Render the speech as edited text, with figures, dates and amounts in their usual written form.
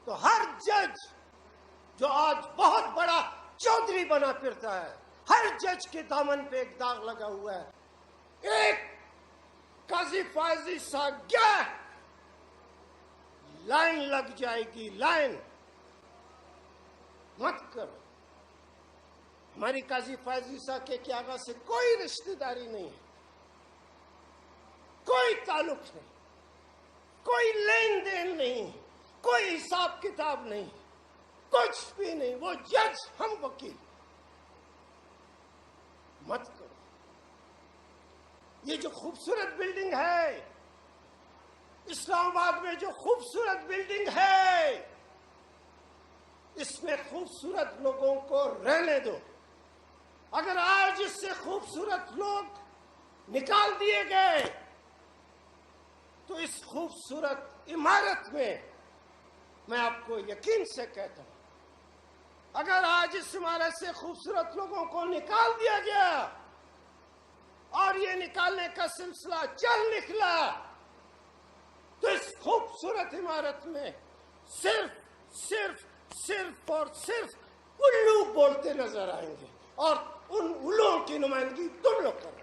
تو ہر جج جو آج بہت بڑا چودھری بنا پھرتا ہے، ہر جج کے دامن پہ ایک داغ لگا ہوا ہے، ایک قاضی فائزی سا گیا لائن لگ جائے گی، لائن مت کرو۔ ہماری قاضی فائزی سا کے آغا سے کوئی رشتہ داری نہیں ہے، کوئی تعلق نہیں، کوئی لین دین نہیں، کوئی حساب کتاب نہیں، کچھ بھی نہیں، وہ جج ہم وکیل۔ مت کرو۔ یہ جو خوبصورت بلڈنگ ہے، اسلام آباد میں جو خوبصورت بلڈنگ ہے، اس میں خوبصورت لوگوں کو رہنے دو۔ اگر آج اس سے خوبصورت لوگ نکال دیے گئے تو اس خوبصورت عمارت میں آپ کو یقین سے کہتا ہوں، اگر آج اس عمارت سے خوبصورت لوگوں کو نکال دیا گیا اور یہ نکالنے کا سلسلہ چل نکلا تو اس خوبصورت عمارت میں صرف اور صرف الو بولتے نظر آئیں گے، اور ان الوؤں کی نمائندگی تم لوگ کر رہے ہیں۔